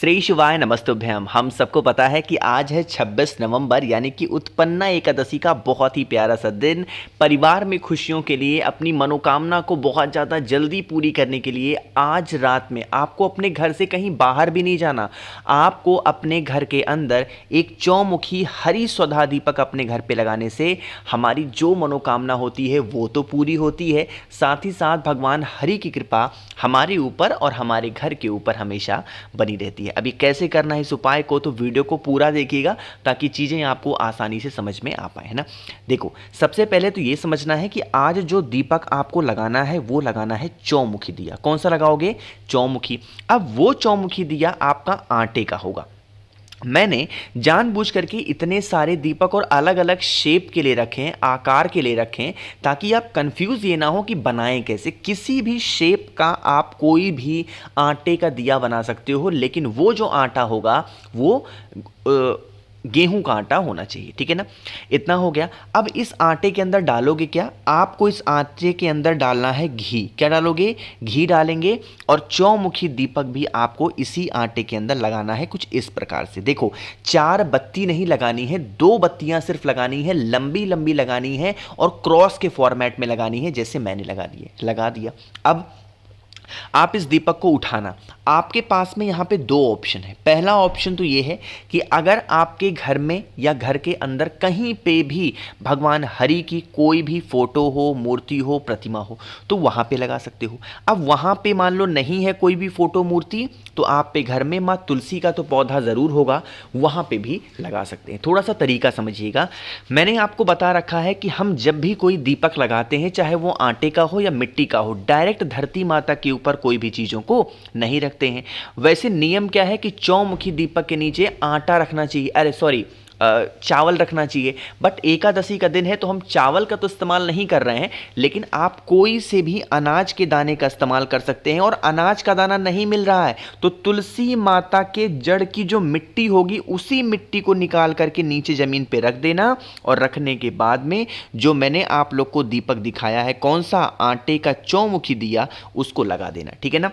श्री शिवाय नमस्तुभ्यम। हम सबको पता है कि आज है 26 नवंबर यानी कि उत्पन्ना एकादशी का बहुत ही प्यारा सा दिन। परिवार में खुशियों के लिए, अपनी मनोकामना को बहुत ज़्यादा जल्दी पूरी करने के लिए आज रात में आपको अपने घर से कहीं बाहर भी नहीं जाना। आपको अपने घर के अंदर एक चौमुखी हरी स्वधा दीपक अपने घर पे लगाने से हमारी जो मनोकामना होती है वो तो पूरी होती है, साथ ही साथ भगवान हरि की कृपा हमारे ऊपर और हमारे घर के ऊपर हमेशा बनी रहती है। अभी कैसे करना है इस उपाय को, तो वीडियो को पूरा देखिएगा ताकि चीज़ें आपको आसानी से समझ में आ पाए, है ना। देखो, सबसे पहले तो ये समझना है कि आज जो दीपक आपको लगाना है वो लगाना है चौमुखी दिया। कौन सा लगाओगे? चौमुखी। अब वो चौमुखी दिया आपका आटे का होगा। मैंने जानबूझ करके इतने सारे दीपक और अलग अलग शेप के लिए रखे हैं, आकार के लिए रखे हैं, ताकि आप कंफ्यूज ये ना हो कि बनाएं कैसे। किसी भी शेप का आप कोई भी आटे का दिया बना सकते हो, लेकिन वो जो आटा होगा वो गेहूं का आटा होना चाहिए, ठीक है ना। इतना हो गया। अब इस आटे के अंदर डालोगे क्या? आपको इस आटे के अंदर डालना है घी। क्या डालोगे? घी डालेंगे। और चौमुखी दीपक भी आपको इसी आटे के अंदर लगाना है कुछ इस प्रकार से। देखो, 4 बत्ती नहीं लगानी है, 2 बत्तियां सिर्फ लगानी है, लंबी लंबी लगानी है और क्रॉस के फॉर्मेट में लगानी है, जैसे मैंने लगा दिया। अब आप इस दीपक को उठाना। आपके पास में यहाँ पे 2 ऑप्शन है। पहला ऑप्शन तो ये है कि अगर आपके घर में या घर के अंदर कहीं पे भी भगवान हरि की कोई भी फोटो हो, मूर्ति हो, प्रतिमा हो, तो वहाँ पे लगा सकते हो। अब वहाँ पे मान लो नहीं है कोई भी फोटो मूर्ति, तो आप पे घर में माँ तुलसी का तो पौधा ज़रूर होगा, वहाँ पे भी लगा सकते हैं। थोड़ा सा तरीका समझिएगा। मैंने आपको बता रखा है कि हम जब भी कोई दीपक लगाते हैं, चाहे वो आटे का हो या मिट्टी का हो, डायरेक्ट धरती माता के ऊपर कोई भी चीज़ों को नहीं रखते हैं। वैसे नियम क्या है कि चौमुखी दीपक के नीचे आटा रखना चाहिए, अरे सॉरी, चावल रखना चाहिए। बट एकादशी का दिन है तो हम चावल का तो इस्तेमाल नहीं कर रहे हैं, लेकिन आप कोई से भी अनाज के दाने का इस्तेमाल कर सकते हैं। और अनाज का दाना नहीं मिल रहा है तो तुलसी माता के जड़ की जो मिट्टी होगी, उसी मिट्टी को निकाल करके नीचे ज़मीन पे रख देना। और रखने के बाद में जो मैंने आप लोग को दीपक दिखाया है, कौन सा, आटे का चौमुखी दिया, उसको लगा देना, ठीक है ना।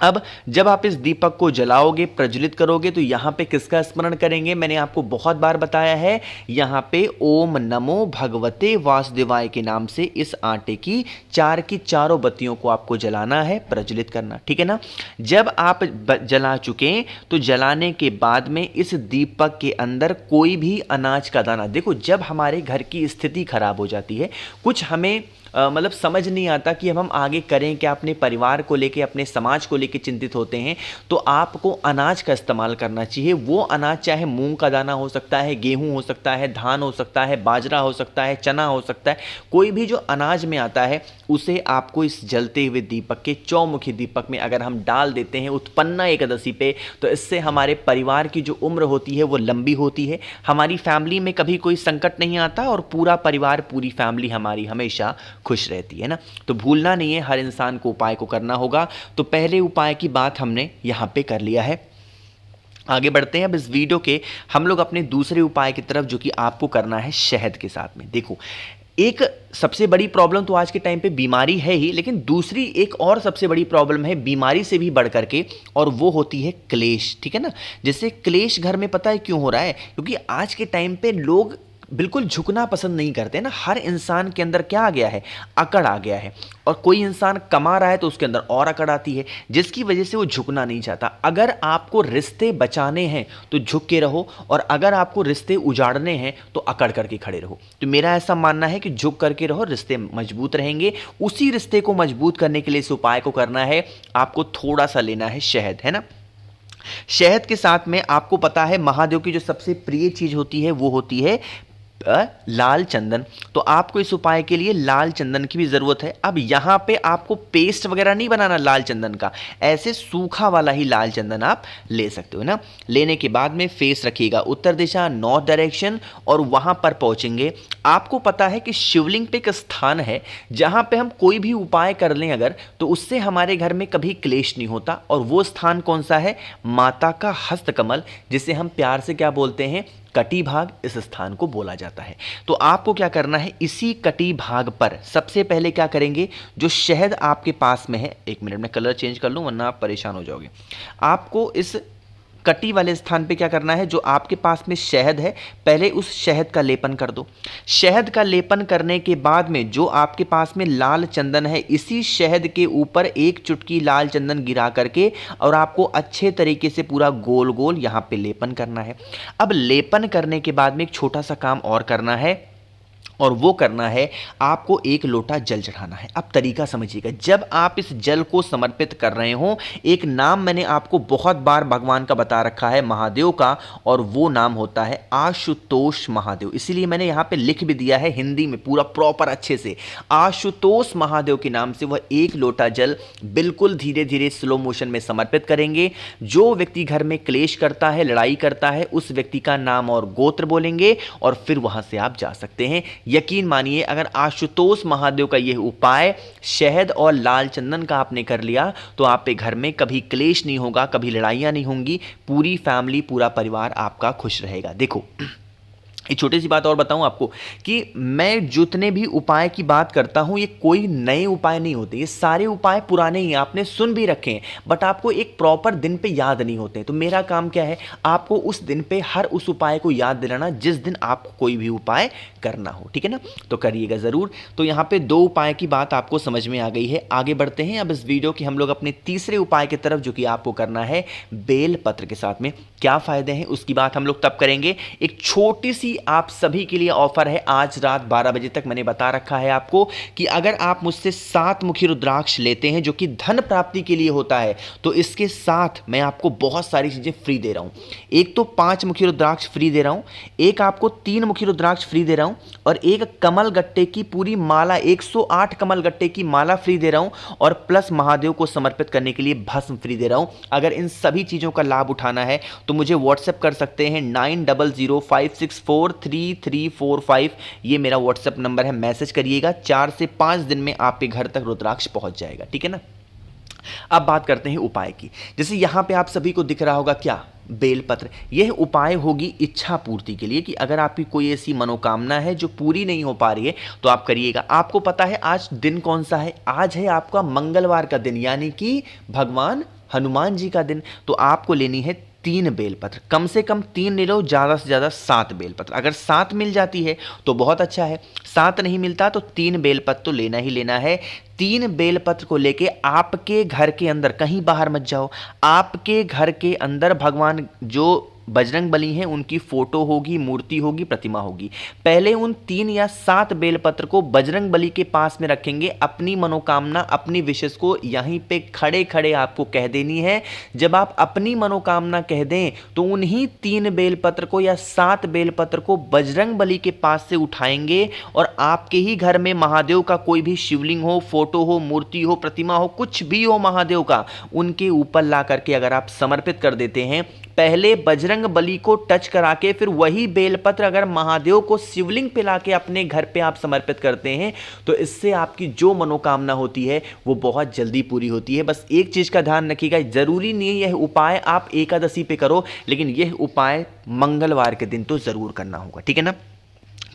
अब जब आप इस दीपक को जलाओगे, प्रज्वलित करोगे, तो यहाँ पे किसका स्मरण करेंगे? मैंने आपको बहुत बार बताया है, यहाँ पे ओम नमो भगवते वासुदेवाय के नाम से इस आटे की 4 की चारों बत्तियों को आपको जलाना है, प्रज्वलित करना, ठीक है ना। जब आप जला चुके तो जलाने के बाद में इस दीपक के अंदर कोई भी अनाज का दाना, देखो जब हमारे घर की स्थिति खराब हो जाती है, कुछ हमें मतलब समझ नहीं आता कि अब हम आगे करें क्या, अपने परिवार को लेके, अपने समाज को लेके चिंतित होते हैं, तो आपको अनाज का इस्तेमाल करना चाहिए। वो अनाज चाहे मूंग का दाना हो सकता है, गेहूं हो सकता है, धान हो सकता है, बाजरा हो सकता है, चना हो सकता है, कोई भी जो अनाज में आता है उसे आपको इस जलते हुए दीपक के, चौमुखी दीपक में अगर हम डाल देते हैं उत्पन्ना एकादशी पे, तो इससे हमारे परिवार की जो उम्र होती है वो लंबी होती है, हमारी फैमिली में कभी कोई संकट नहीं आता और पूरा परिवार, पूरी फैमिली हमारी हमेशा खुश रहती है ना। तो भूलना नहीं है, हर इंसान को उपाय को करना होगा। तो पहले उपाय की बात हमने यहाँ पे कर लिया है। आगे बढ़ते हैं अब इस वीडियो के हम लोग अपने दूसरे उपाय की तरफ, जो कि आपको करना है शहद के साथ में। देखो, एक सबसे बड़ी प्रॉब्लम तो आज के टाइम पे बीमारी है ही, लेकिन दूसरी एक और सबसे बड़ी प्रॉब्लम है बीमारी से भी बढ़ करके, और वो होती है क्लेश, ठीक है ना। जैसे क्लेश घर में पता है क्यों हो रहा है? क्योंकि आज के टाइम पे लोग बिल्कुल झुकना पसंद नहीं करते ना। हर इंसान के अंदर क्या आ गया है? अकड़ आ गया है। और कोई इंसान कमा रहा है तो उसके अंदर और अकड़ आती है, जिसकी वजह से वो झुकना नहीं चाहता। अगर आपको रिश्ते बचाने हैं तो झुक के रहो, और अगर आपको रिश्ते उजाड़ने हैं तो अकड़ करके खड़े रहो। तो मेरा ऐसा मानना है कि झुक करके रहो, रिश्ते मजबूत रहेंगे। उसी रिश्ते को मजबूत करने के लिए इस उपाय को करना है, आपको थोड़ा सा लेना है शहद, है ना। शहद के साथ में आपको पता है महादेव की जो सबसे प्रिय चीज होती है वो होती है लाल चंदन। तो आपको इस उपाय के लिए लाल चंदन की भी जरूरत है। अब यहां पे आपको पेस्ट वगैरह नहीं बनाना लाल चंदन का, ऐसे सूखा वाला ही लाल चंदन आप ले सकते हो ना। लेने के बाद में फेस रखिएगा उत्तर दिशा, नॉर्थ डायरेक्शन, और वहां पर पहुंचेंगे। आपको पता है कि शिवलिंग पे एक स्थान है जहां पे हम कोई भी उपाय कर लें अगर, तो उससे हमारे घर में कभी क्लेश नहीं होता। और वो स्थान कौन सा है? माता का हस्तकमल, जिसे हम प्यार से क्या बोलते हैं? कटी भाग, इस स्थान को बोला जाता है। तो आपको क्या करना है? इसी कटी भाग पर सबसे पहले क्या करेंगे? जो शहद आपके पास में है, एक मिनट में कलर चेंज कर लूं वरना आप परेशान हो जाओगे। आपको इस कटी वाले स्थान पे क्या करना है, जो आपके पास में शहद है पहले उस शहद का लेपन कर दो। शहद का लेपन करने के बाद में जो आपके पास में लाल चंदन है, इसी शहद के ऊपर एक चुटकी लाल चंदन गिरा करके और आपको अच्छे तरीके से पूरा गोल गोल यहाँ पे लेपन करना है। अब लेपन करने के बाद में एक छोटा सा काम और करना है, और वो करना है आपको एक लोटा जल चढ़ाना है। अब तरीका समझिएगा, जब आप इस जल को समर्पित कर रहे हो, एक नाम मैंने आपको बहुत बार भगवान का बता रखा है महादेव का, और वो नाम होता है आशुतोष महादेव। इसीलिए मैंने यहाँ पे लिख भी दिया है हिंदी में पूरा प्रॉपर अच्छे से, आशुतोष महादेव के नाम से वह एक लोटा जल बिल्कुल धीरे धीरे स्लो मोशन में समर्पित करेंगे। जो व्यक्ति घर में क्लेश करता है, लड़ाई करता है, उस व्यक्ति का नाम और गोत्र बोलेंगे और फिर वहां से आप जा सकते हैं। यकीन मानिए, अगर आशुतोष महादेव का यह उपाय शहद और लाल चंदन का आपने कर लिया तो आप पे घर में कभी क्लेश नहीं होगा, कभी लड़ाइयां नहीं होंगी, पूरी फैमिली, पूरा परिवार आपका खुश रहेगा। देखो, एक छोटी सी बात और बताऊं आपको कि मैं जितने भी उपाय की बात करता हूं, ये कोई नए उपाय नहीं होते, ये सारे उपाय पुराने ही हैं, आपने सुन भी रखे हैं, बट आपको एक प्रॉपर दिन पे याद नहीं होते। तो मेरा काम क्या है, आपको उस दिन पे हर उस उपाय को याद दिलाना जिस दिन आपको कोई भी उपाय करना हो, ठीक है ना। तो करिएगा ज़रूर। तो यहाँ पे 2 उपाय की बात आपको समझ में आ गई है। आगे बढ़ते हैं अब इस वीडियो के हम लोग अपने तीसरे उपाय की तरफ, जो कि आपको करना है बेल पत्र के साथ में। क्या फ़ायदे हैं उसकी बात हम लोग तब करेंगे। एक छोटी सी आप सभी के लिए ऑफर है, आज रात 12 बजे तक मैंने बता रखा है आपको कि अगर आप मुझसे 7 मुखी रुद्राक्ष लेते हैं, जो कि धन प्राप्ति के लिए होता है, तो इसके साथ मैं आपको बहुत सारी चीज़ें फ्री दे रहा हूँ। एक तो 5 मुखी रुद्राक्ष फ्री दे रहा हूँ, एक आपको 3 मुखी रुद्राक्ष फ्री दे रहा हूँ, और एक कमल गट्टे की पूरी माला, 108 कमल गट्टे की माला फ्री दे रहा हूँ, और प्लस महादेव को समर्पित करने के लिए भस्म फ्री दे रहा हूँ। अगर इन सभी चीज़ों का लाभ उठाना है तो मुझे व्हाट्सएप कर सकते हैं 9005643345। ये मेरा व्हाट्सएप नंबर है, मैसेज करिएगा। 4 से 5 दिन में आपके घर तक रुद्राक्ष पहुंच जाएगा, ठीक है ना। अब बात करते हैं उपाय की। जैसे यहां पे आप सभी को दिख रहा होगा क्या, बेलपत्र। यह उपाय होगी इच्छा पूर्ति के लिए, कि अगर आपकी कोई ऐसी मनोकामना है जो पूरी नहीं हो पा रही है तो आप करिएगा। आपको पता है आज दिन कौन सा है, आज है आपका मंगलवार का दिन, यानी कि भगवान हनुमान जी का दिन। तो आपको लेनी है 3 बेलपत्र, कम से कम 3 ले लो, ज़्यादा से ज़्यादा 7 बेलपत्र। अगर 7 मिल जाती है तो बहुत अच्छा है, 7 नहीं मिलता तो 3 बेलपत्र तो लेना ही लेना है। 3 बेलपत्र को लेके आपके घर के अंदर, कहीं बाहर मत जाओ, आपके घर के अंदर भगवान जो बजरंग बली हैं उनकी फोटो होगी, मूर्ति होगी, प्रतिमा होगी। पहले उन 3 या 7 बेलपत्र को बजरंग बली के पास में रखेंगे। अपनी मनोकामना, अपनी विशेष को यहीं पे खड़े खड़े आपको कह देनी है। जब आप अपनी मनोकामना कह दें तो उन्हीं 3 बेलपत्र को या 7 बेलपत्र को बजरंग बली के पास से उठाएंगे, और आपके ही घर में महादेव का कोई भी शिवलिंग हो, फोटो हो, मूर्ति हो, प्रतिमा हो, कुछ भी हो महादेव का, उनके ऊपर ला करके अगर आप समर्पित कर देते हैं, पहले बजरंग बली को टच करा के फिर वही बेलपत्र अगर महादेव को शिवलिंग पे लाके अपने घर पे आप समर्पित करते हैं, तो इससे आपकी जो मनोकामना होती है वो बहुत जल्दी पूरी होती है। बस एक चीज का ध्यान रखिएगा, जरूरी नहीं है यह उपाय आप एकादशी पे करो, लेकिन यह उपाय मंगलवार के दिन तो जरूर करना होगा, ठीक है ना।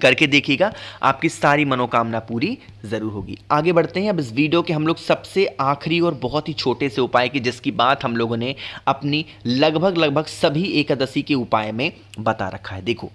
करके देखिएगा, आपकी सारी मनोकामना पूरी जरूर होगी। आगे बढ़ते हैं अब इस वीडियो के हम लोग सबसे आखिरी और बहुत ही छोटे से उपाय की, जिसकी बात हम लोगों ने अपनी लगभग सभी एकादशी के उपाय में बता रखा है। देखो,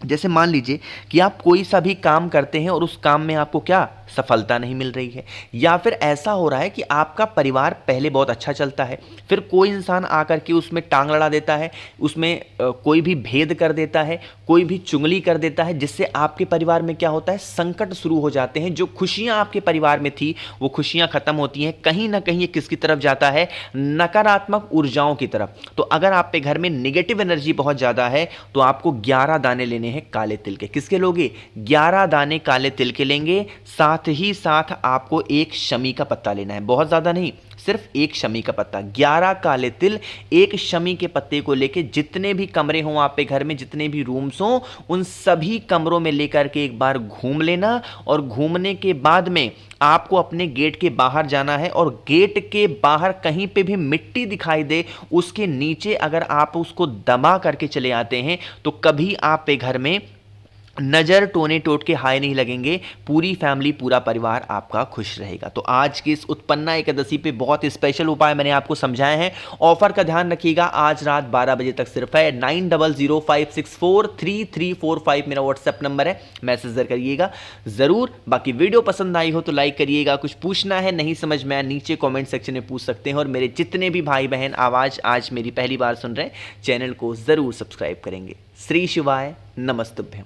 जैसे मान लीजिए कि आप कोई सा भी काम करते हैं और उस काम में आपको क्या सफलता नहीं मिल रही है, या फिर ऐसा हो रहा है कि आपका परिवार पहले बहुत अच्छा चलता है, फिर कोई इंसान आकर के उसमें टांग लड़ा देता है, उसमें कोई भी भेद कर देता है, कोई भी चुगली कर देता है, जिससे आपके परिवार में क्या होता है, संकट शुरू हो जाते हैं। जो खुशियां आपके परिवार में थी वो खुशियां खत्म होती हैं। कहीं ना कहीं ये किसकी तरफ जाता है, नकारात्मक ऊर्जाओं की तरफ। तो अगर आप पे घर में नेगेटिव एनर्जी बहुत ज़्यादा है तो आपको 11 दाने लेने हैं काले तिल के। किसके लोगे, 11 दाने काले तिल के लेंगे। साथ ही साथ आपको 1 शमी का पत्ता लेना है, बहुत ज़्यादा नहीं, सिर्फ 1 शमी का पत्ता। 11 काले तिल, 1 शमी के पत्ते को लेके जितने भी कमरे हों आप पे घर में, जितने भी रूम्स हों, उन सभी कमरों में लेकर के एक बार घूम लेना, और घूमने के बाद में आपको अपने गेट के बाहर जाना है, और गेट के बाहर कहीं पे भी मिट्टी दिखाई दे उसके नीचे अगर आप उसको दबा करके चले आते हैं तो कभी आप पे घर में नज़र टोने टोट के हाय नहीं लगेंगे, पूरी फैमिली पूरा परिवार आपका खुश रहेगा। तो आज की इस उत्पन्ना एकादशी पे बहुत स्पेशल उपाय मैंने आपको समझाए हैं। ऑफर का ध्यान रखिएगा, आज रात 12 बजे तक सिर्फ है। 9005643345 मेरा व्हाट्सएप नंबर है, मैसेज जर करिएगा ज़रूर। बाकी वीडियो पसंद आई हो तो लाइक करिएगा, कुछ पूछना है नहीं समझ में आया नीचे कॉमेंट सेक्शन में पूछ सकते हैं। और मेरे जितने भी भाई बहन आवाज़ आज मेरी पहली बार सुन रहे हैं, चैनल को ज़रूर सब्सक्राइब करेंगे। श्री शिवाय नमस्तुभ्यं।